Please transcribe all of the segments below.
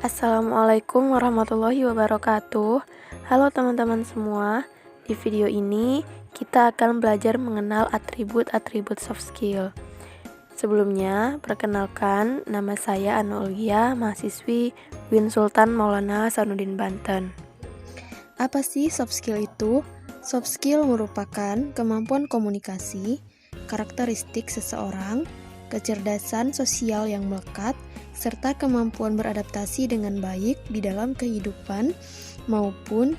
Assalamualaikum warahmatullahi wabarakatuh. Halo teman-teman semua. Di video ini kita akan belajar mengenal atribut-atribut soft skill. Sebelumnya, perkenalkan, nama saya Anu Aulia, mahasiswi UIN Sultan Maulana Hasanuddin Banten. Apa sih soft skill itu? Soft skill merupakan kemampuan komunikasi, karakteristik seseorang, kecerdasan sosial yang melekat, serta kemampuan beradaptasi dengan baik di dalam kehidupan maupun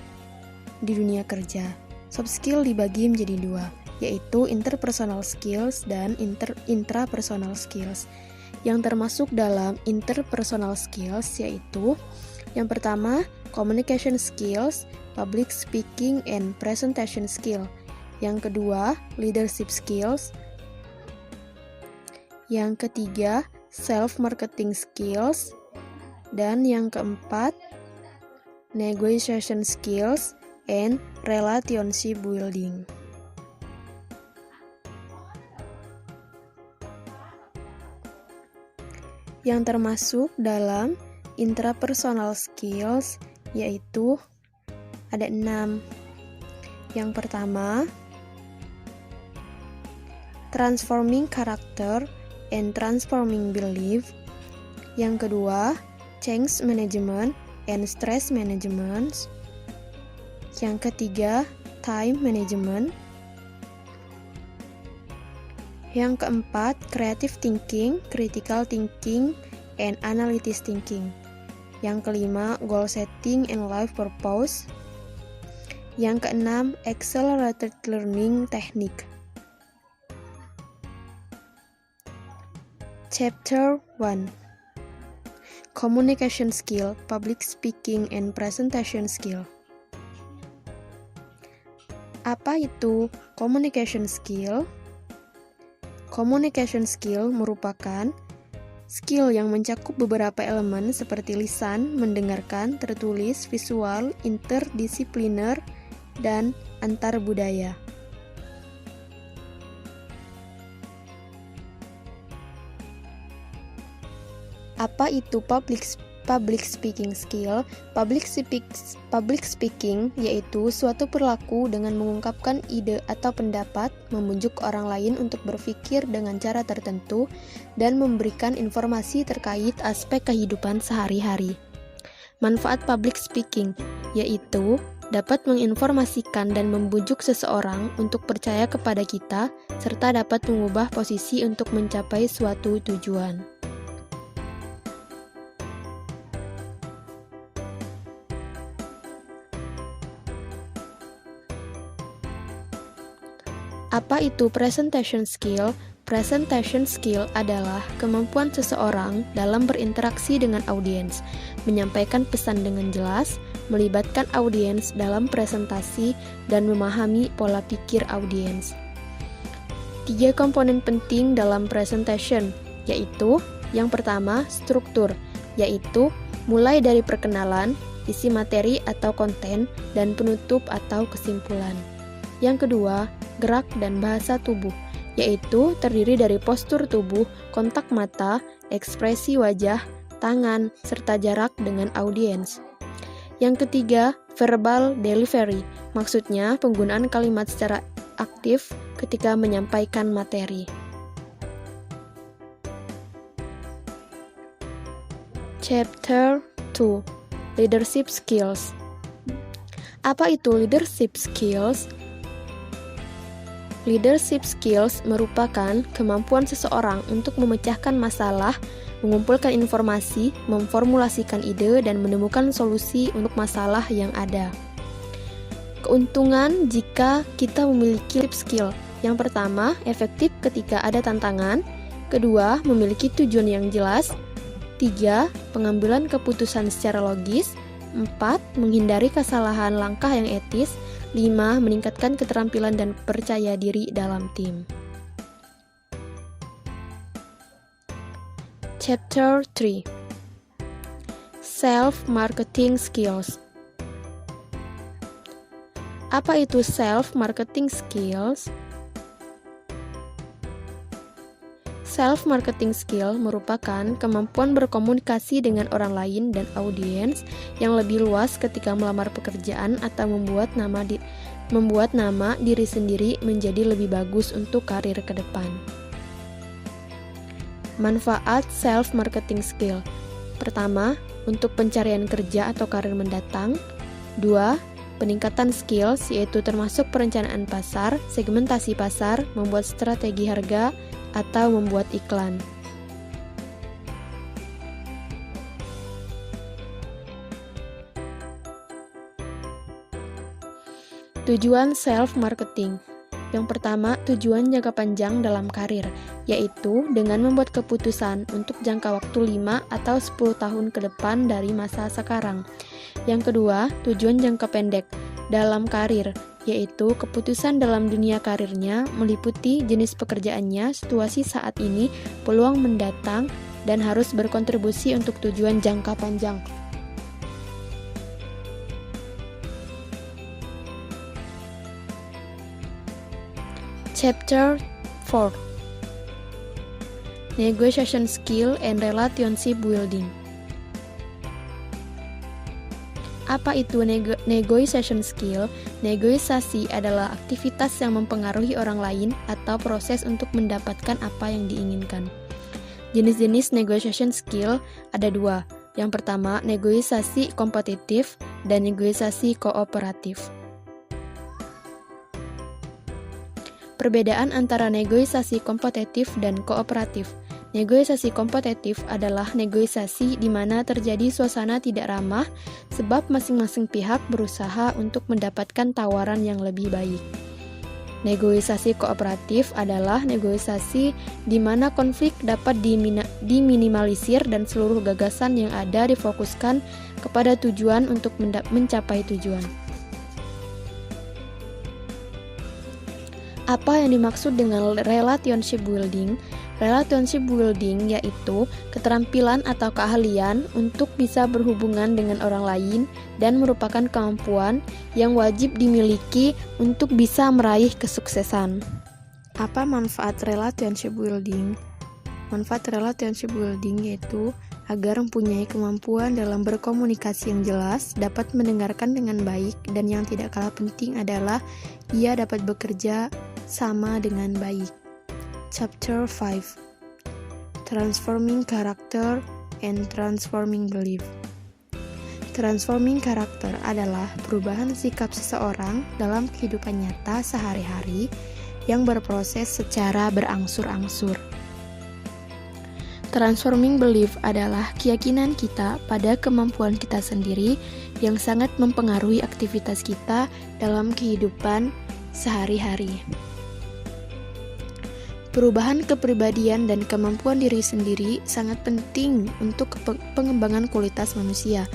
di dunia kerja. Soft skill dibagi menjadi dua, yaitu interpersonal skills dan intrapersonal skills. Yang termasuk dalam interpersonal skills yaitu yang pertama, communication skills, public speaking and presentation skill. Yang kedua, leadership skills. Yang ketiga, self-marketing skills. Dan yang keempat, negotiation skills and relationship building. Yang termasuk dalam intrapersonal skills yaitu ada 6. Yang pertama, transforming character and transforming belief. Yang kedua, change management and stress management. Yang ketiga, time management. Yang keempat, creative thinking, critical thinking, and analytic thinking. Yang kelima, goal setting and life purpose. Yang keenam, accelerated learning technique. Chapter 1. Communication skill, public speaking and presentation skill. Apa itu communication skill? Communication skill merupakan skill yang mencakup beberapa elemen seperti lisan, mendengarkan, tertulis, visual, interdisipliner, dan antar budaya. Apa itu public speaking skill? Public speaking yaitu suatu perilaku dengan mengungkapkan ide atau pendapat, membujuk orang lain untuk berpikir dengan cara tertentu, dan memberikan informasi terkait aspek kehidupan sehari-hari. Manfaat public speaking yaitu dapat menginformasikan dan membujuk seseorang untuk percaya kepada kita, serta dapat mengubah posisi untuk mencapai suatu tujuan. Apa itu presentation skill? Presentation skill adalah kemampuan seseorang dalam berinteraksi dengan audiens, menyampaikan pesan dengan jelas, melibatkan audiens dalam presentasi, dan memahami pola pikir audiens. 3 komponen penting dalam presentation, yaitu yang pertama, struktur, yaitu mulai dari perkenalan, isi materi atau konten, dan penutup atau kesimpulan. Yang kedua, gerak dan bahasa tubuh, yaitu terdiri dari postur tubuh, kontak mata, ekspresi wajah, tangan, serta jarak dengan audiens. Yang ketiga, verbal delivery, maksudnya penggunaan kalimat secara aktif ketika menyampaikan materi. Chapter 2. Leadership skills. Apa itu leadership skills? Leadership skills merupakan kemampuan seseorang untuk memecahkan masalah, mengumpulkan informasi, memformulasikan ide, dan menemukan solusi untuk masalah yang ada. Keuntungan jika kita memiliki skill. Yang pertama, efektif ketika ada tantangan. Kedua, memiliki tujuan yang jelas. 3. Pengambilan keputusan secara logis. 4. Menghindari kesalahan langkah yang etis. 5. Meningkatkan keterampilan dan percaya diri dalam tim. Chapter 3. Self-marketing skills. Apa itu self-marketing skills? Self-marketing skill merupakan kemampuan berkomunikasi dengan orang lain dan audiens yang lebih luas ketika melamar pekerjaan atau membuat nama diri sendiri menjadi lebih bagus untuk karir ke depan. Manfaat self-marketing skill. Pertama, untuk pencarian kerja atau karir mendatang. 2. Peningkatan skills, yaitu termasuk perencanaan pasar, segmentasi pasar, membuat strategi harga, atau membuat iklan. Tujuan self-marketing. Yang pertama, tujuan jangka panjang dalam karir, yaitu dengan membuat keputusan untuk jangka waktu 5 atau 10 tahun ke depan dari masa sekarang. Yang kedua, tujuan jangka pendek dalam karir, yaitu keputusan dalam dunia karirnya meliputi jenis pekerjaannya, situasi saat ini, peluang mendatang, dan harus berkontribusi untuk tujuan jangka panjang. Chapter 4. Negotiation Skill and Relationship Building. Apa itu negotiation skill? Negosiasi adalah aktivitas yang mempengaruhi orang lain atau proses untuk mendapatkan apa yang diinginkan. Jenis-jenis negotiation skill ada 2. Yang pertama, negosiasi kompetitif dan negosiasi kooperatif. Perbedaan antara negosiasi kompetitif dan kooperatif. Negosiasi kompetitif adalah negosiasi di mana terjadi suasana tidak ramah sebab masing-masing pihak berusaha untuk mendapatkan tawaran yang lebih baik. Negosiasi kooperatif adalah negosiasi di mana konflik dapat diminimalisir dan seluruh gagasan yang ada difokuskan kepada tujuan untuk mencapai tujuan. Apa yang dimaksud dengan relationship building? Relationship building yaitu keterampilan atau keahlian untuk bisa berhubungan dengan orang lain dan merupakan kemampuan yang wajib dimiliki untuk bisa meraih kesuksesan. Apa manfaat relationship building? Manfaat relationship building yaitu agar mempunyai kemampuan dalam berkomunikasi yang jelas, dapat mendengarkan dengan baik, dan yang tidak kalah penting adalah ia dapat bekerja sama dengan baik. Chapter 5. Transforming Character and Transforming Belief. Transforming character adalah perubahan sikap seseorang dalam kehidupan nyata sehari-hari yang berproses secara berangsur-angsur. Transforming belief adalah keyakinan kita pada kemampuan kita sendiri yang sangat mempengaruhi aktivitas kita dalam kehidupan sehari-hari. Perubahan kepribadian dan kemampuan diri sendiri sangat penting untuk pengembangan kualitas manusia.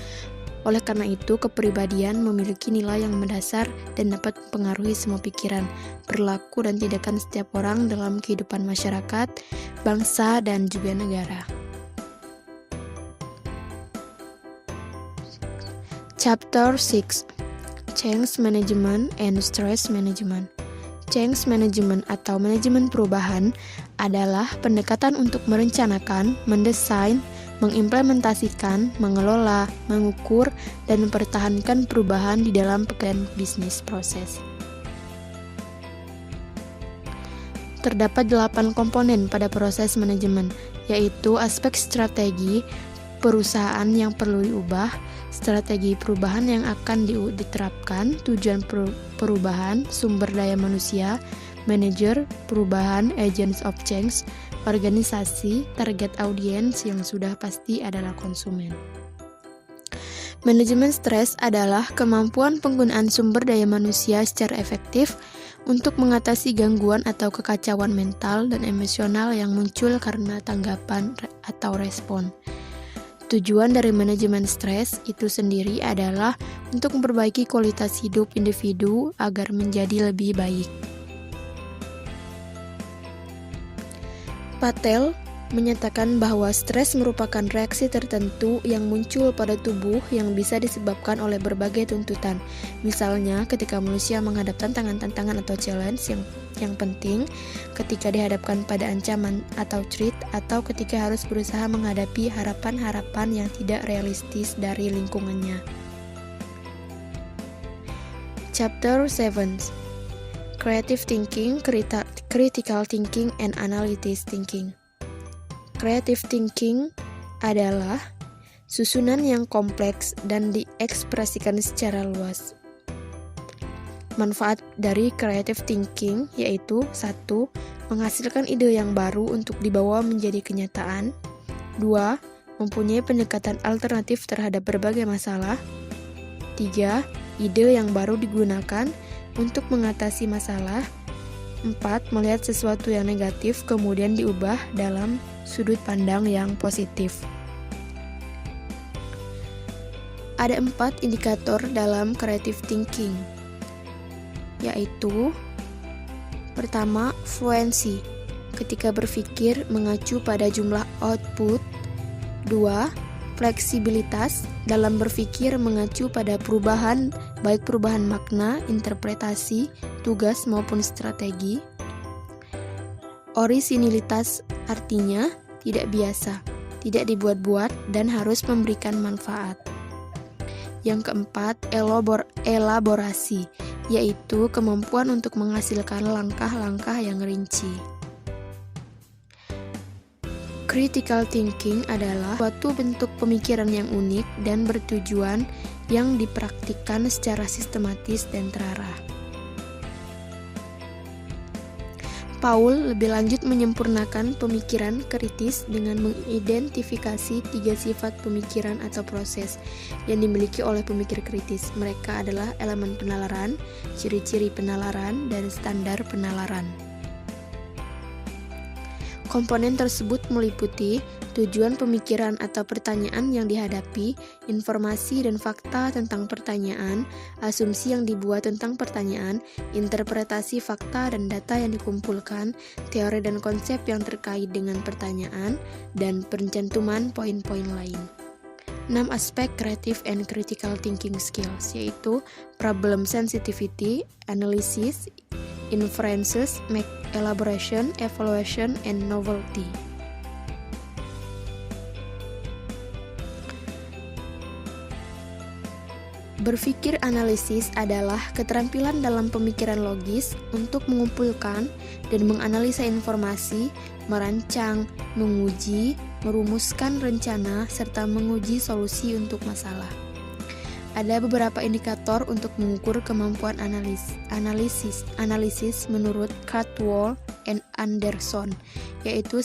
Oleh karena itu, kepribadian memiliki nilai yang mendasar dan dapat mempengaruhi semua pikiran, perilaku, dan tindakan setiap orang dalam kehidupan masyarakat, bangsa, dan juga negara. Chapter 6. Change Management and Stress Management. Change management atau manajemen perubahan adalah pendekatan untuk merencanakan, mendesain, mengimplementasikan, mengelola, mengukur, dan mempertahankan perubahan di dalam pekerjaan bisnis proses. Terdapat 8 komponen pada proses manajemen, yaitu aspek strategi perusahaan yang perlu diubah, strategi perubahan yang akan diterapkan, tujuan perubahan, sumber daya manusia, manajer perubahan, agents of change, organisasi, target audiens yang sudah pasti adalah konsumen. Manajemen stres adalah kemampuan penggunaan sumber daya manusia secara efektif untuk mengatasi gangguan atau kekacauan mental dan emosional yang muncul karena tanggapan atau respon. Tujuan dari manajemen stres itu sendiri adalah untuk memperbaiki kualitas hidup individu agar menjadi lebih baik. Patel menyatakan bahwa stres merupakan reaksi tertentu yang muncul pada tubuh yang bisa disebabkan oleh berbagai tuntutan. Misalnya, ketika manusia menghadap tantangan-tantangan atau challenge yang penting, ketika dihadapkan pada ancaman atau threat, atau ketika harus berusaha menghadapi harapan-harapan yang tidak realistis dari lingkungannya. Chapter 7: Creative Thinking, Critical Thinking, and Analytic Thinking. Creative thinking adalah susunan yang kompleks dan diekspresikan secara luas. Manfaat dari creative thinking yaitu 1. Menghasilkan ide yang baru untuk dibawa menjadi kenyataan. 2. Mempunyai pendekatan alternatif terhadap berbagai masalah. 3. Ide yang baru digunakan untuk mengatasi masalah. 4. Melihat sesuatu yang negatif kemudian diubah dalam sudut pandang yang positif. Ada 4 indikator dalam creative thinking, yaitu pertama, fluency, ketika berpikir mengacu pada jumlah output. 2. Fleksibilitas, dalam berpikir mengacu pada perubahan, baik perubahan makna, interpretasi, tugas maupun strategi. Orisinilitas, artinya tidak biasa, tidak dibuat-buat, dan harus memberikan manfaat. Yang keempat, elaborasi, yaitu kemampuan untuk menghasilkan langkah-langkah yang rinci. Critical thinking adalah suatu bentuk pemikiran yang unik dan bertujuan yang dipraktikkan secara sistematis dan terarah. Paul lebih lanjut menyempurnakan pemikiran kritis dengan mengidentifikasi 3 sifat pemikiran atau proses yang dimiliki oleh pemikir kritis. Mereka adalah elemen penalaran, ciri-ciri penalaran, dan standar penalaran. Komponen tersebut meliputi tujuan pemikiran atau pertanyaan yang dihadapi, informasi dan fakta tentang pertanyaan, asumsi yang dibuat tentang pertanyaan, interpretasi fakta dan data yang dikumpulkan, teori dan konsep yang terkait dengan pertanyaan, dan pencantuman poin-poin lain. 6 aspek creative and critical thinking skills, yaitu problem sensitivity, analysis, inferences, elaboration, evaluation, and novelty. Berpikir analisis adalah keterampilan dalam pemikiran logis untuk mengumpulkan dan menganalisa informasi, merancang, menguji, merumuskan rencana, serta menguji solusi untuk masalah. Ada beberapa indikator untuk mengukur kemampuan analisis menurut Cardwell and Anderson, yaitu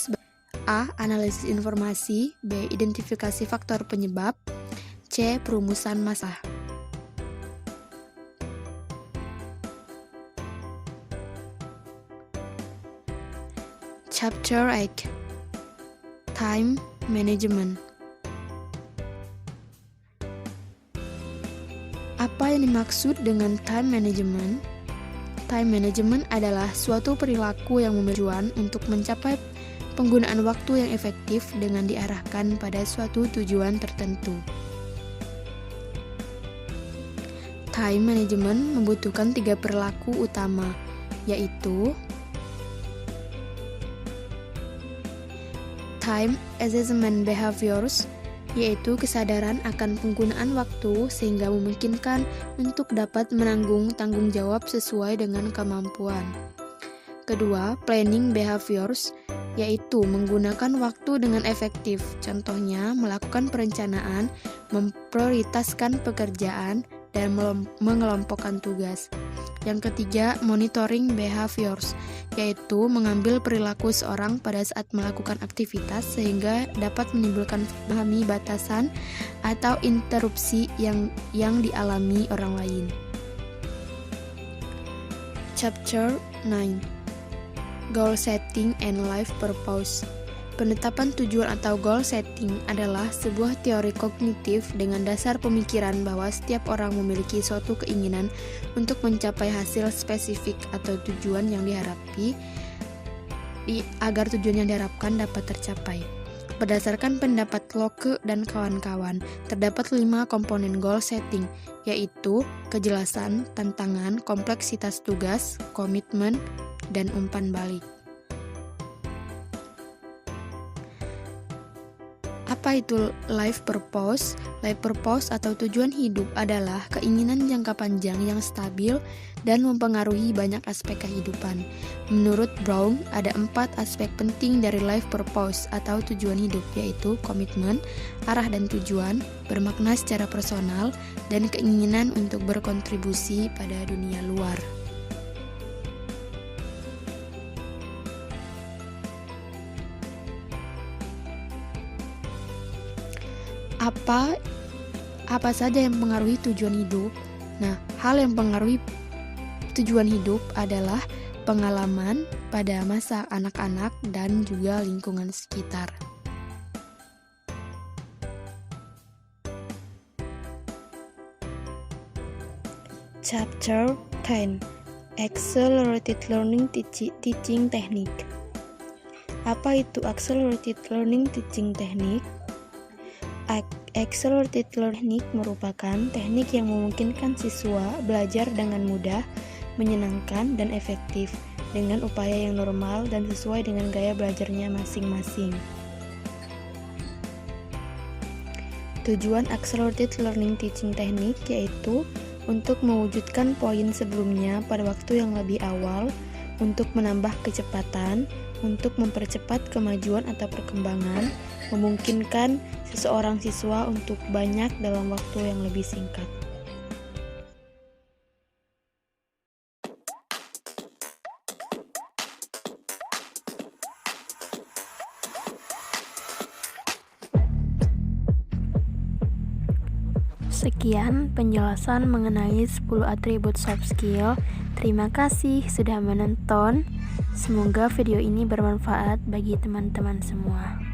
A. Analisis informasi, B. Identifikasi faktor penyebab, C. Perumusan masalah. Chapter 8: Time Management. Apa yang dimaksud dengan time management? Time management adalah suatu perilaku yang memiliki tujuan untuk mencapai penggunaan waktu yang efektif dengan diarahkan pada suatu tujuan tertentu. Time management membutuhkan 3 perilaku utama, yaitu time assessment behaviors, yaitu kesadaran akan penggunaan waktu sehingga memungkinkan untuk dapat menanggung tanggung jawab sesuai dengan kemampuan. Kedua, planning behaviors, yaitu menggunakan waktu dengan efektif, contohnya melakukan perencanaan, memprioritaskan pekerjaan, dan mengelompokkan tugas. Yang ketiga, monitoring behaviors, yaitu mengambil perilaku seorang pada saat melakukan aktivitas sehingga dapat menimbulkan memahami batasan atau interupsi yang dialami orang lain. Chapter 9: Goal Setting and Life Purpose. Penetapan tujuan atau goal setting adalah sebuah teori kognitif dengan dasar pemikiran bahwa setiap orang memiliki suatu keinginan untuk mencapai hasil spesifik atau tujuan yang agar tujuan yang diharapkan dapat tercapai. Berdasarkan pendapat Locke dan kawan-kawan, terdapat 5 komponen goal setting, yaitu kejelasan, tantangan, kompleksitas tugas, komitmen, dan umpan balik. Apa itu life purpose? Life purpose atau tujuan hidup adalah keinginan jangka panjang yang stabil dan mempengaruhi banyak aspek kehidupan. Menurut Brown, ada 4 aspek penting dari life purpose atau tujuan hidup, yaitu komitmen, arah dan tujuan, bermakna secara personal, dan keinginan untuk berkontribusi pada dunia luar. Apa saja yang mempengaruhi tujuan hidup? Nah, hal yang mempengaruhi tujuan hidup adalah pengalaman pada masa anak-anak dan juga lingkungan sekitar. Chapter 10: Accelerated Learning Teaching Technique. Apa itu Accelerated Learning Teaching Technique? Accelerated Learning merupakan teknik yang memungkinkan siswa belajar dengan mudah, menyenangkan, dan efektif dengan upaya yang normal dan sesuai dengan gaya belajarnya masing-masing. Tujuan Accelerated Learning Teaching Technique yaitu untuk mewujudkan poin sebelumnya pada waktu yang lebih awal, untuk menambah kecepatan, untuk mempercepat kemajuan atau perkembangan, memungkinkan seseorang siswa untuk banyak dalam waktu yang lebih singkat. Sekian penjelasan mengenai 10 atribut soft skill. Terima kasih sudah menonton. Semoga video ini bermanfaat bagi teman-teman semua.